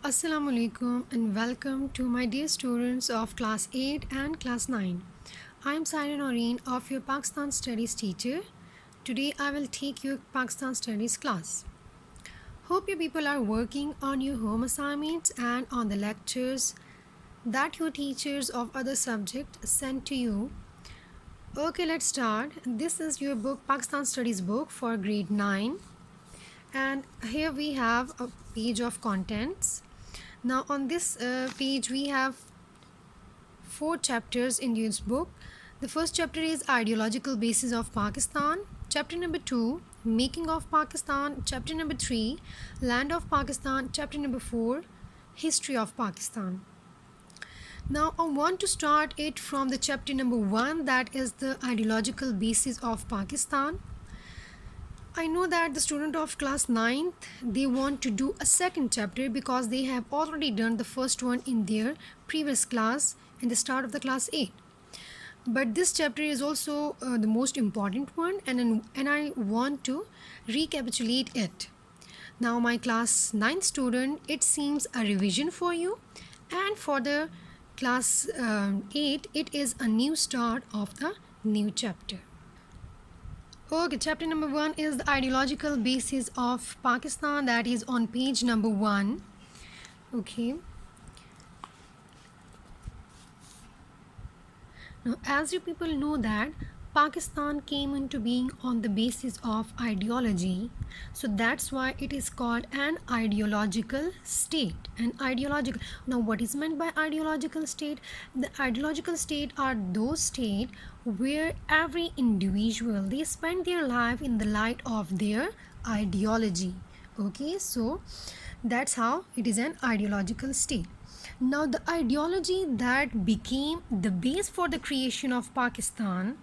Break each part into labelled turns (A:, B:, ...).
A: Assalamu alaikum and welcome to my dear students of class 8 and class 9. I am Saira Noreen of your Pakistan Studies teacher. Today I will take your Pakistan Studies class. Hope you people are working on your home assignments and on the lectures that your teachers of other subjects sent to you. Okay, let's start. This is your book Pakistan Studies book for grade 9 and here we have a page of contents. Now on this page we have 4 chapters in this book. The first chapter is ideological basis of Pakistan. Chapter number 2, making of Pakistan. Chapter number 3, land of Pakistan. Chapter number 4, history of Pakistan. Now I want to start it from the chapter number 1, that is the ideological basis of Pakistan. I know that the student of class 9th, they want to do a second chapter because they have already done the first one in their previous class in the start of the class 8. But this chapter is also the most important one and I want to recapitulate it. Now my class 9 student, it seems a revision for you, and for the class 8, it is a new start of the new chapter. Okay, chapter number 1 is the ideological basis of Pakistan, that is on page number 1. Okay. Now, as you people know that Pakistan came into being on the basis of ideology, so that's why it is called an ideological state. Now, what is meant by ideological state? The ideological state are those states where every individual, they spend their life in the light of their ideology. Okay, so that's how it is an ideological state. Now the ideology that became the base for the creation of Pakistan,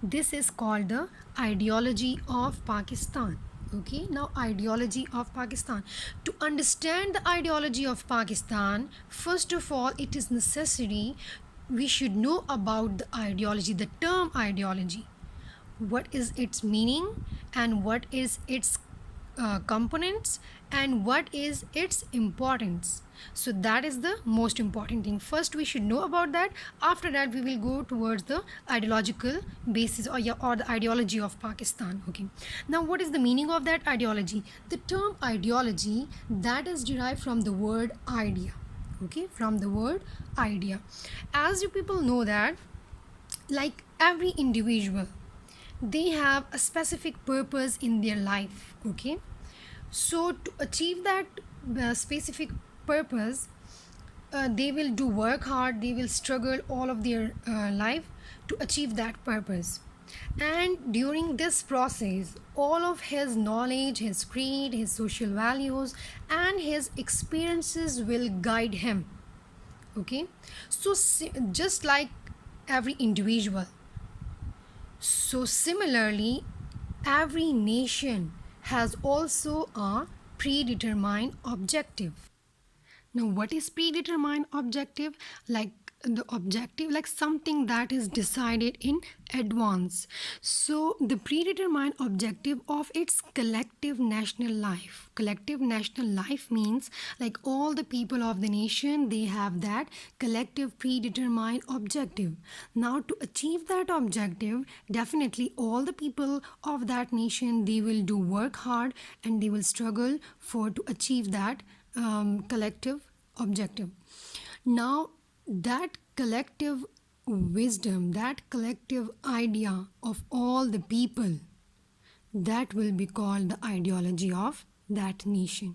A: this is called the ideology of Pakistan. Okay, now ideology of Pakistan. To understand the ideology of Pakistan, first of all, it is necessary we should know about the ideology, the term ideology. What is its meaning and what is its components and what is its importance. So that is the most important thing. First we should know about that. After that we will go towards the ideological basis or the ideology of Pakistan. Okay, now what is the meaning of that ideology? The term ideology, that is derived from the word idea. Okay, from the word idea. As you people know that, like every individual, they have a specific purpose in their life. Okay, so to achieve that specific purpose, they will do work hard, they will struggle all of their life to achieve that purpose. And during this process, all of his knowledge, his creed, his social values and his experiences will guide him. Okay, so just like every individual, so similarly every nation has also a predetermined objective. Now what is predetermined objective? Like the objective, like something that is decided in advance. So the predetermined objective of its collective national life. Collective national life means like all the people of the nation, they have that collective predetermined objective. Now to achieve that objective, definitely all the people of that nation, they will do work hard and they will struggle for to achieve that collective objective. Now that collective wisdom, that collective idea of all the people, that will be called the ideology of that nation.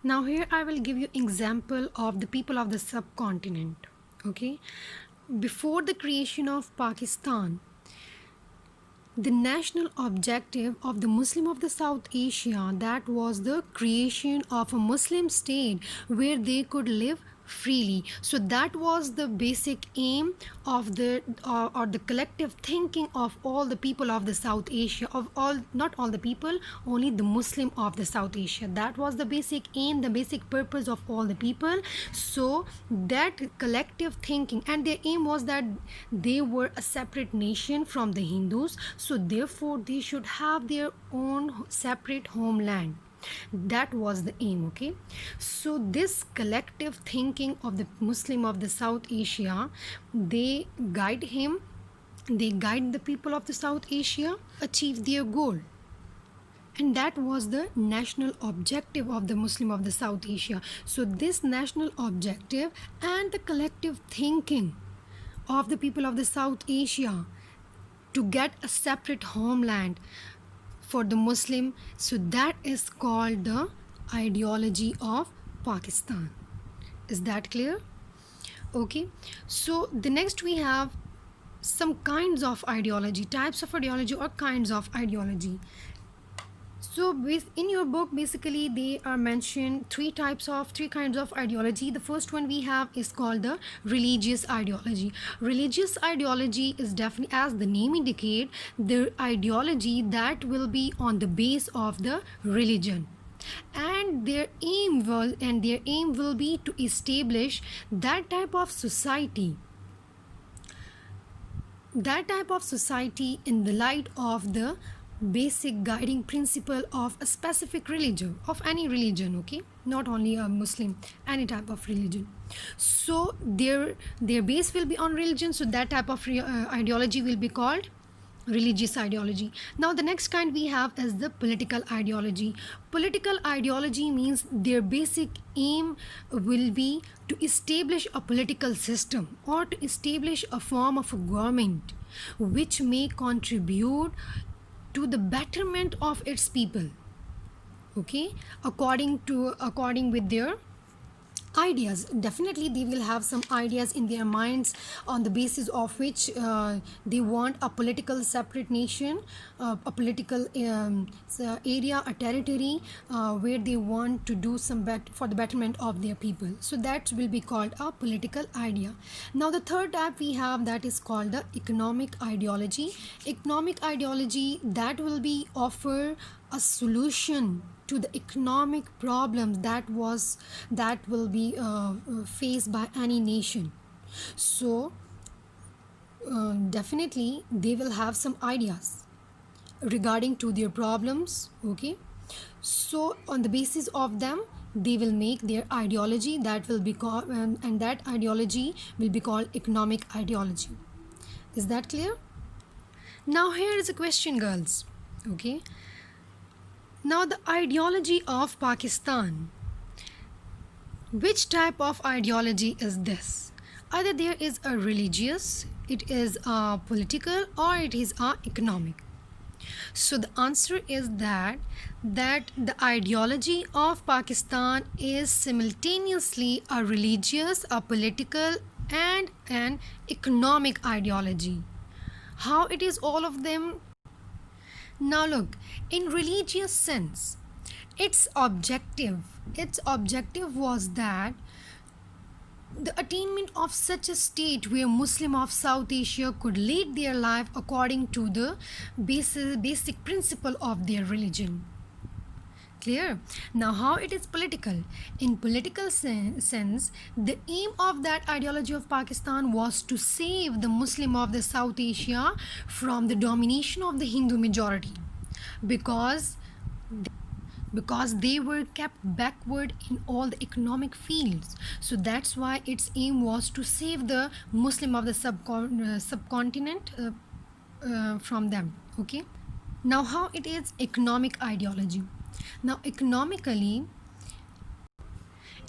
A: Now here I will give you example of the people of the subcontinent. Okay, before the creation of Pakistan, the national objective of the Muslim of the South Asia, that was the creation of a Muslim state where they could live freely. So that was the basic aim of the or the collective thinking of all the people of the South Asia, of all, not all the people, only the Muslim of the South Asia. That was the basic aim, the basic purpose of all the people. So that collective thinking, and their aim was that they were a separate nation from the Hindus, so therefore they should have their own separate homeland. That was the aim. Okay, so this collective thinking of the Muslim of the South Asia, they guide him, they guide the people of the South Asia achieve their goal. And that was the national objective of the Muslim of the South Asia. So this national objective and the collective thinking of the people of the South Asia to get a separate homeland for the Muslim, so that is called the ideology of Pakistan. Is that clear? Okay, so the next we have some kinds of ideology, types of ideology or kinds of ideology. So in your book, basically they are mentioned three kinds of ideology. The first one we have is called the religious ideology. Religious ideology is definitely, as the name indicate, the ideology that will be on the base of the religion, and their aim will be to establish that type of society in the light of the basic guiding principle of a specific religion, of any religion. Okay, not only a Muslim, any type of religion. So their base will be on religion, so that type of ideology will be called religious ideology. Now the next kind we have is the political ideology. Political ideology means their basic aim will be to establish a political system or to establish a form of a government which may contribute to the betterment of its people. Okay, according with their ideas. Definitely they will have some ideas in their minds on the basis of which they want a political separate nation, a political area, a territory where they want to do some for the betterment of their people. So that will be called a political idea. Now the third type we have, that is called the economic ideology. Economic ideology that will be offer a solution to the economic problems that will be faced by any nation. So definitely they will have some ideas regarding to their problems. Okay, so on the basis of them they will make their ideology that will be called and that ideology will be called economic ideology. Is that clear? Now here is a question, girls. Okay, now the ideology of Pakistan, which type of ideology is this? Either there is a religious, it is a political, or it is a economic. So the answer is that the ideology of Pakistan is simultaneously a religious, a political, and an economic ideology. How it is all of them? Now look, in religious sense, its objective was that the attainment of such a state where Muslim of South Asia could lead their life according to the basic principle of their religion. Clear? Now how it is political? In political sense, the aim of that ideology of Pakistan was to save the Muslim of the South Asia from the domination of the Hindu majority, because they were kept backward in all the economic fields. So that's why its aim was to save the Muslim of the subcontinent from them. Okay, now how it is economic ideology? Now economically,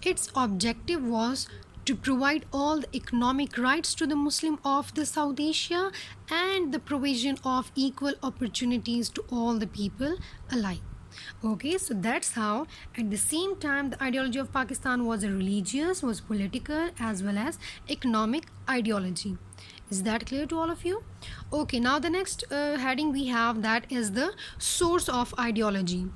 A: its objective was to provide all the economic rights to the Muslim of the South Asia and the provision of equal opportunities to all the people alike. Okay, so that's how at the same time the ideology of Pakistan was a religious, was political, as well as economic ideology. Is that clear to all of you? Okay, now the next heading we have, that is the source of ideology.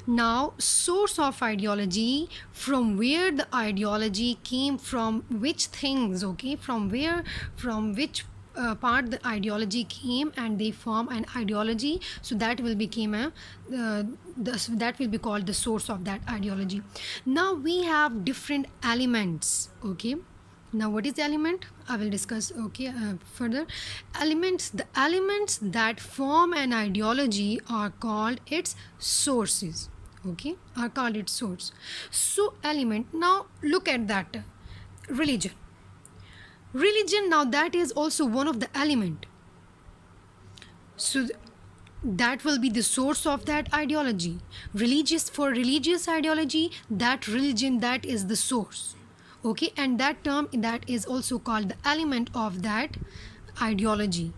A: Now source of ideology, from where the ideology came from, which things, okay, from which part the ideology came and they form an ideology, so that will become that will be called the source of that ideology. Now we have different elements. Okay, now what is the element? I will discuss further. The elements that form an ideology are called its sources. okay, are called its source. So element, now look at that. Religion, now that is also one of the element. So that will be the source of that ideology. For religious ideology, that religion, that is the source, okay, and that term, that is also called the element of that ideology.